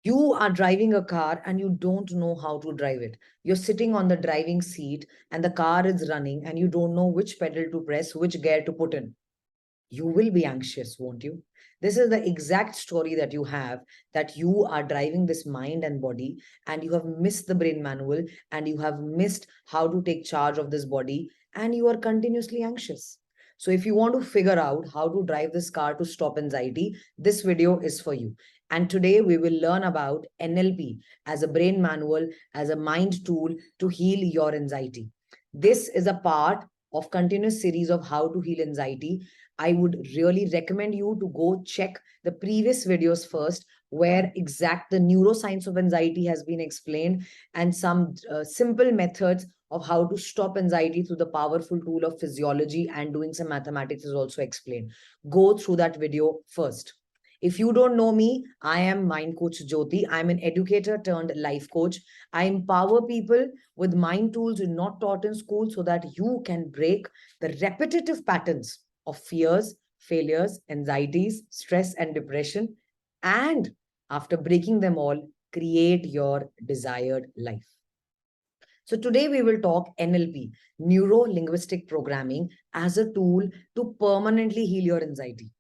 You are driving a car and you don't know how to drive it. You're sitting on the driving seat and the car is running and you don't know which pedal to press, which gear to put in. You will be anxious, won't you? This is the exact story that you have, that you are driving this mind and body and you have missed the brain manual and you have missed how to take charge of this body and you are continuously anxious. So if you want to figure out how to drive this car to stop anxiety, this video is for you. And today we will learn about NLP as a brain manual, as a mind tool to heal your anxiety. This is a part of continuous series of how to heal anxiety. I would really recommend you to go check the previous videos first, where exact the neuroscience of anxiety has been explained and some simple methods of how to stop anxiety through the powerful tool of physiology and doing some mathematics is also explained. Go through that video first. If you don't know me, I am Mind Coach Jyoti. I'm an educator turned life coach. I empower people with mind tools you're not taught in school so that you can break the repetitive patterns of fears, failures, anxieties, stress, and depression. And after breaking them all, create your desired life. So today we will talk NLP, Neuro Linguistic Programming, as a tool to permanently heal your anxiety.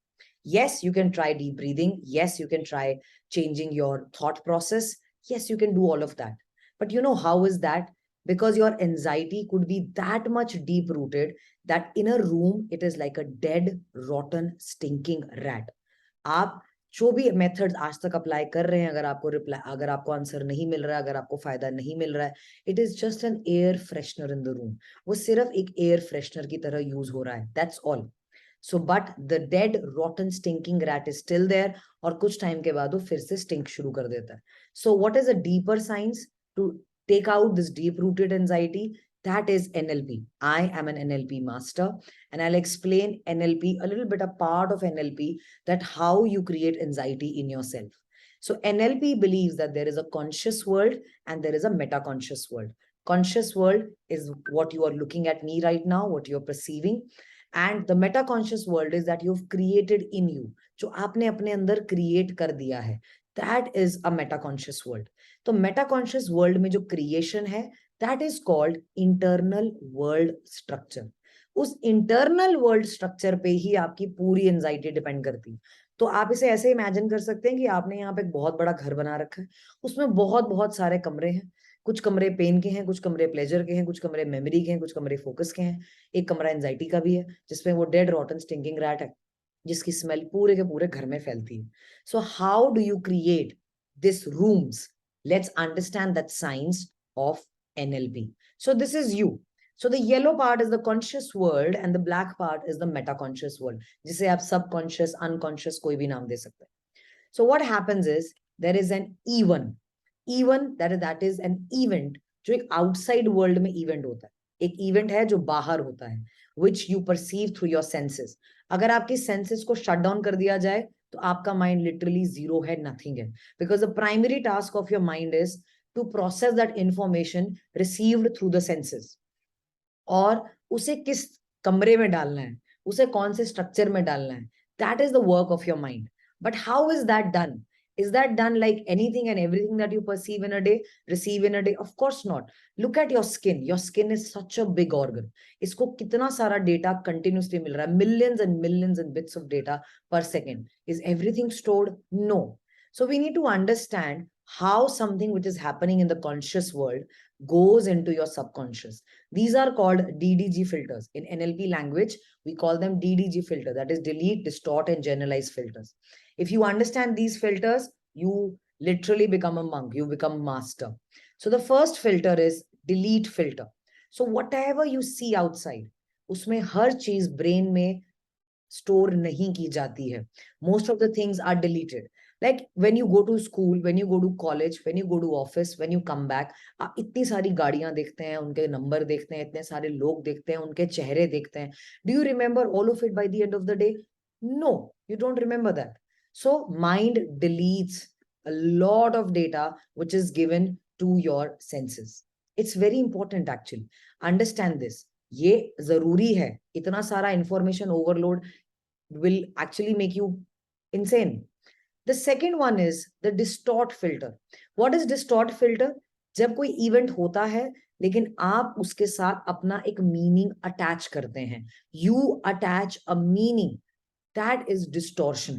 Yes, you can try deep breathing. Yes, you can try changing your thought process. Yes, you can do all of that. But you know how is that? Because your anxiety could be that much deep rooted that in a room it is like a dead, rotten, stinking rat. आप जो भी methods आज तक apply कर रहे हैं, अगर आपको आंसर नहीं मिल रहा है, अगर आपको फायदा नहीं मिल रहा है, it is just an air freshener in the room. वो सिर्फ एक एयर फ्रेशनर की तरह यूज हो रहा है. That's all. So but the dead rotten stinking rat is still there, और कुछ टाइम के बाद वो फिर से स्टिंक शुरू कर देता है. So what is a deeper science to take out this deep rooted anxiety? That is NLP. I am an NLP master and I'll explain NLP, a little bit a part of NLP, that how you create anxiety in yourself. So NLP believes that there is a conscious world and there is a meta conscious world. Conscious world is what you are looking at me right now, what you're perceiving, and the meta conscious world is that you've created in you, जो आपने अपने अंदर create कर दिया है. That is a Meta conscious world. तो Meta conscious world में जो क्रिएशन है, that is called internal world structure. उस इंटरनल वर्ल्ड स्ट्रक्चर पे ही आपकी पूरी एंजाइटी डिपेंड करती है. तो आप इसे ऐसे इमेजिन कर सकते हैं कि आपने यहाँ पे एक बहुत बड़ा घर बना रखा है, उसमें बहुत बहुत सारे कमरे हैं. कुछ कमरे पेन के हैं, कुछ कमरे प्लेजर के हैं, कुछ कमरे मेमोरी के हैं, कुछ कमरे फोकस के हैं. एक कमरा एंजाइटी का भी है, जिसमें वो डेड रॉटन स्टिंकिंग रैट है, जिसकी स्मेल पूरे के पूरे घर में फैलती है. So how do you create this rooms? Let's understand that science of NLP. So this is you. So the yellow part is the conscious world and the black part is the meta conscious world, जिसे आप subconscious, unconscious कोई भी नाम दे सकते हैं. So what happens is there is an E1. E1 that is an event जो एक outside world में event होता है. एक event है जो बाहर होता है, which you perceive through your senses. अगर आपकी senses को shut down कर दिया जाए तो आपका mind literally zero है, nothing है. Because the primary task of your mind is to process that information received through the senses. और उसे किस कमरे में डालना है, उसे कौन से स्ट्रक्चर में डालना है, that is the work of your mind. But how is that done? Is that done like anything and everything that you perceive in a day, receive in a day? Of course not. Look at your skin. Your skin is such a big organ. इसको कितना सारा data continuously मिल रहा है, millions and bits of data per second. Is everything stored? No. So we need to understand how something which is happening in the conscious world goes into your subconscious. These are called DDG filters. In NLP language, we call them DDG filter, that is delete, distort, and generalize filters. If you understand these filters, you literally become a monk, you become master. So the first filter is delete filter. So whatever you see outside, उसमें हर चीज brain में store नहीं की जाती है. Most of the things are deleted. Like when you go to school, when you go to college, when you go to office, when you come back, आप इतनी सारी गाड़ियां देखते हैं, उनके नंबर देखते हैं, इतने सारे लोग देखते हैं, उनके चेहरे देखते हैं. Do you remember all of it by the end of the day? No, you don't remember that. So mind deletes a lot of data which is given to your senses. It's very important actually. Understand this. ये जरूरी है. इतना सारा information overload will actually make you insane. The second one is the distort filter. What is distort filter? जब कोई event होता है लेकिन आप उसके साथ अपना एक मीनिंग अटैच करते हैं, you attach a meaning, that is distortion.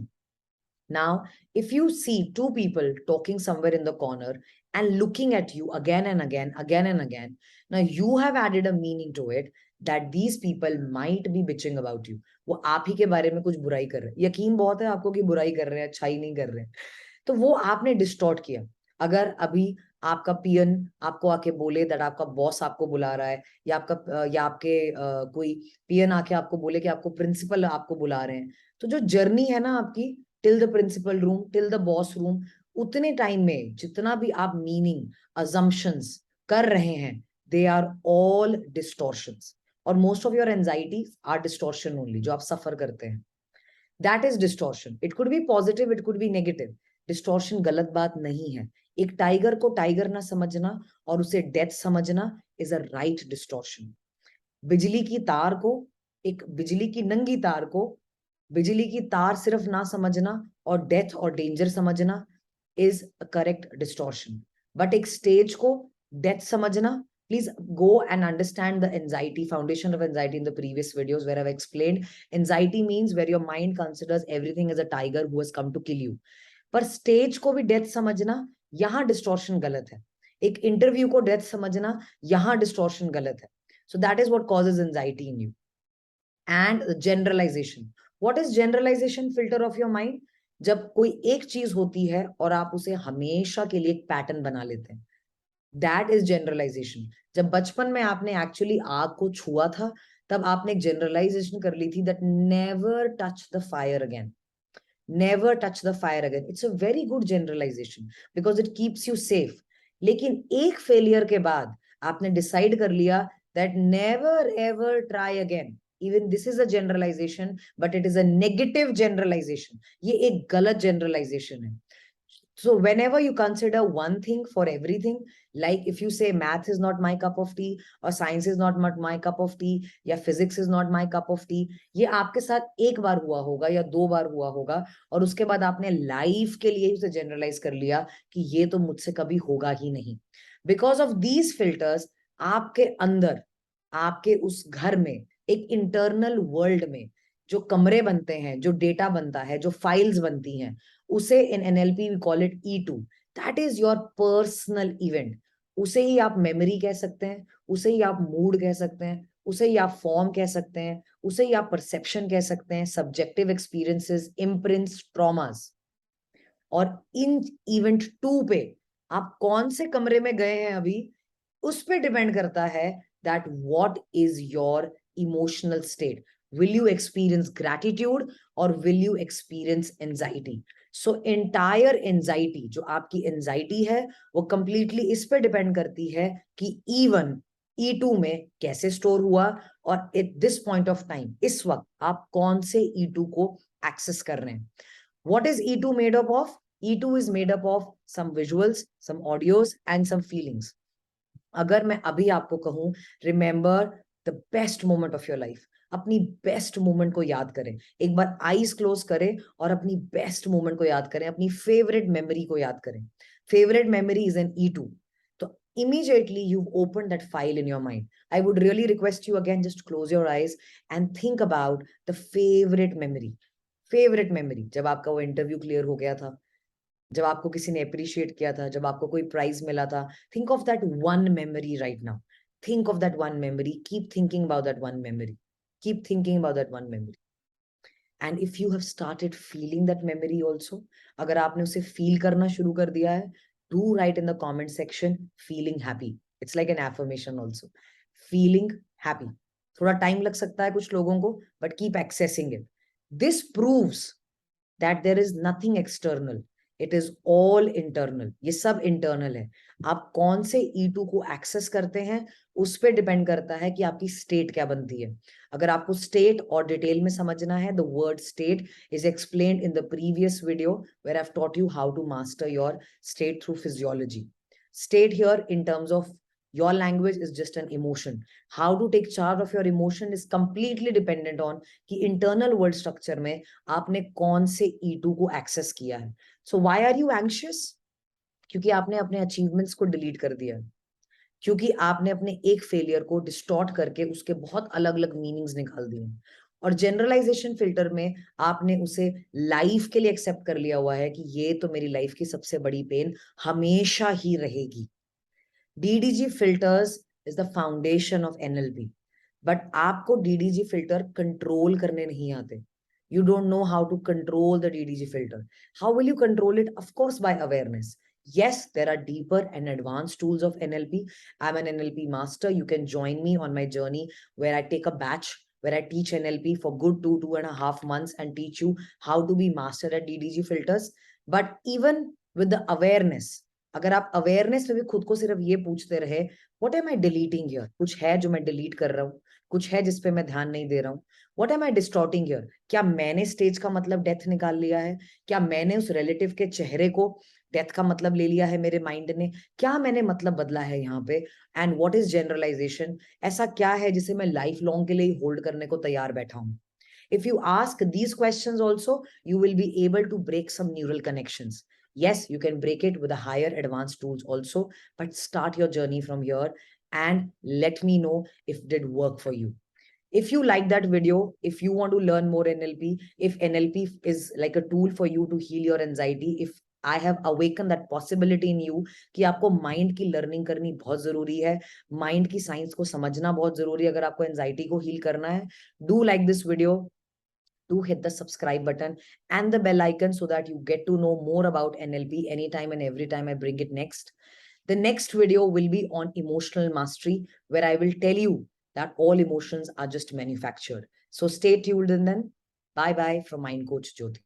Now, if you see two people talking somewhere in the corner and looking at you again and again, again and again, now you have added a meaning to it that these people might be bitching about you. वो आप ही के बारे में कुछ बुराई कर रहे हैं, यकीन बहुत है आपको कि बुराई कर रहे हैं, अच्छाई नहीं कर रहे हैं, तो वो आपने डिस्टॉर्ट किया. अगर अभी आपका पीएन आपको आके बोले दैट आपका बॉस आपको बुला रहा है, या आपके कोई पीएन आके आपको बोले कि आपको प्रिंसिपल आपको बुला रहे हैं, तो जो जर्नी है ना आपकी till the principal room, till the boss room, उतने टाइम में जितना भी आप मीनिंग अजम्पशंस कर रहे हैं, दे आर ऑल डिस्टॉर्शंस. और most of your anxiety are distortion only, जो आप सफर करते हैं. That is distortion. It could be positive, it could be negative. Distortion गलत बात नहीं है. एक टाइगर को टाइगर ना समझना और उसे डेथ समझना इज अ राइट डिस्टॉर्शन. बिजली की तार को, एक बिजली की नंगी तार को बिजली की तार सिर्फ ना समझना और डेथ और डेंजर समझना is a correct distortion. But एक स्टेज को डेथ समझना, please go and understand the anxiety, foundation of anxiety in the previous videos where I've explained anxiety means where your mind considers everything as a tiger who has come to kill you. पर stage को भी death समझना, यहां distortion गलत है. एक interview को death समझना, यहां डिस्टॉर्शन गलत है. So that is what causes anxiety in you. And generalization. What is generalization filter of your mind? जब कोई एक चीज होती है और आप उसे हमेशा के लिए एक पैटर्न बना लेते हैं, दैट इज जनरलाइजेशन. जब बचपन में आपने एक्चुअली आग को छुआ था, तब आपने एक जनरलाइजेशन कर ली थी that never touch the fire again. Never touch the fire again. It's a very good generalization because it keeps you safe. लेकिन एक फेलियर के बाद आपने डिसाइड कर लिया that never ever try again. Even this is a generalization, but it is a negative generalization. ये एक गलत generalization है. So whenever you consider one thing for everything, like if you say math is not my cup of tea, or science is not my cup of tea, या physics is not my cup of tea, ये आपके साथ एक बार हुआ होगा या दो बार हुआ होगा, और उसके बाद आपने लाइफ के लिए उसे जनरलाइज कर लिया कि ये तो मुझसे कभी होगा ही नहीं. बिकॉज ऑफ दीज फिल्टर्स, आपके अंदर, आपके उस घर में, एक इंटरनल वर्ल्ड में जो कमरे बनते हैं, जो डेटा बनता है, जो फाइल्स बनती हैं, उसे in NLP we call it E2. That is your personal event. उसे ही आप मेमोरी कह सकते हैं, उसे ही आप मूड कह सकते हैं, उसे ही आप फॉर्म कह सकते हैं, उसे ही आप परसेप्शन कह सकते हैं, सब्जेक्टिव एक्सपीरियंसेस, इम्प्रिंट्स, ट्रॉमास. और इन इवेंट 2 पे आप कौन से कमरे में गए हैं अभी, उस पे डिपेंड करता है that what is your emotional state. Will you experience gratitude और will you experience anxiety? So entire anxiety, जो आपकी एंजाइटी है, वो कंप्लीटली इस पे डिपेंड करती है कि इवन E2 में कैसे स्टोर हुआ, और at this point of time, इस वक्त आप कौन से E2 को एक्सेस कर रहे हैं. What is E2 made up of? E2 is made up of some visuals, some audios and some feelings. अगर मैं अभी आपको कहूं, remember the best moment of your life, अपनी बेस्ट मोमेंट को याद करें, एक बार आईज क्लोज करें और अपनी बेस्ट मोमेंट को याद करें, अपनी फेवरेट मेमोरी को याद करें. Favourite memory is an E2. तो immediately you've opened that file in your mind. I would really request you again, just close your eyes and think about the favorite memory. Favourite memory, जब आपका वो interview clear हो गया था, जब आपको किसी ने अप्रिशिएट किया था, जब आपको कोई प्राइज मिला था. Think of that one memory write now. Think of that one memory. Keep thinking about that one memory. Keep thinking about that one memory. And if you have started feeling that memory also, अगर आपने उसे feel करना शुरू कर दिया है, do right in the comment section feeling happy. It's like an affirmation also. Feeling happy. थोड़ा time लग सकता है कुछ लोगों को, but keep accessing it. This proves that there is nothing external. It is all internal. ये सब internal है. आप कौन से E2 को एक्सेस करते हैं, उस पे डिपेंड करता है कि आपकी स्टेट क्या बनती है. अगर आपको स्टेट और डिटेल में समझना है, the word state is explained in the previous video where I've taught you how to master your state through physiology. State here in terms of Your language is just an emotion. How to take charge of your emotion is completely dependent on कि internal word structure में आपने कौन से E2 को access किया है. So why are you anxious? क्योंकि आपने अपने अचीवमेंट्स को डिलीट कर दिया है, क्योंकि आपने अपने एक फेलियर को डिस्टॉर्ट करके उसके बहुत अलग अलग मीनिंग्स निकाल दिए, और जनरलाइजेशन फिल्टर में आपने उसे लाइफ के लिए एक्सेप्ट कर लिया हुआ है कि ये तो मेरी लाइफ की सबसे बड़ी पेन हमेशा ही रहेगी. DDG filters is the foundation of NLP, but आपको डीडीजी फिल्टर कंट्रोल करने नहीं आते. You don't know how to control the DDG filter. How will you control it? Of course, by awareness. Yes, there are deeper and advanced tools of NLP. I'm an NLP master. You can join me on my journey where I take a batch where I teach NLP for good 2.5 months and teach you how to be master at DDG filters. But even with the awareness, अगर आप awareness में भी खुद को सिर्फ ये पूछते रहे, what am I deleting here, कुछ है जो मैं डिलीट कर रहा हूँ, कुछ है जिसपे मैं ध्यान नहीं दे रहा हूँ, what am I distorting here, क्या मैंने स्टेज का मतलब डेथ निकाल लिया है, क्या मैंने उस रिलेटिव के चेहरे को डेथ का मतलब ले लिया है मेरे माइंड ने, क्या मैंने मतलब बदला है यहाँ पे, एंड व्हाट इज जनरलाइजेशन, ऐसा क्या है जिसे मैं लाइफ लॉन्ग के लिए होल्ड करने को तैयार बैठा हूँ. If you ask these questions also, you will be able to break some neural connections. Yes, you can break it with a higher advanced tools also, but start your journey from here and let me know if it did work for you. If you like that video, if you want to learn more NLP, if NLP is like a tool for you to heal your anxiety, if I have awakened that possibility in you कि आपको mind की learning करनी बहुत जरूरी है, mind की science को समझना बहुत जरूरी है अगर आपको एंजाइटी को हील करना है, do like this video, do hit the subscribe button and the bell icon so that you get to know more about NLP anytime and every time I bring it next. The next video will be on emotional mastery, where I will tell you that all emotions are just manufactured. So stay tuned and then bye bye from Mind Coach Jyoti.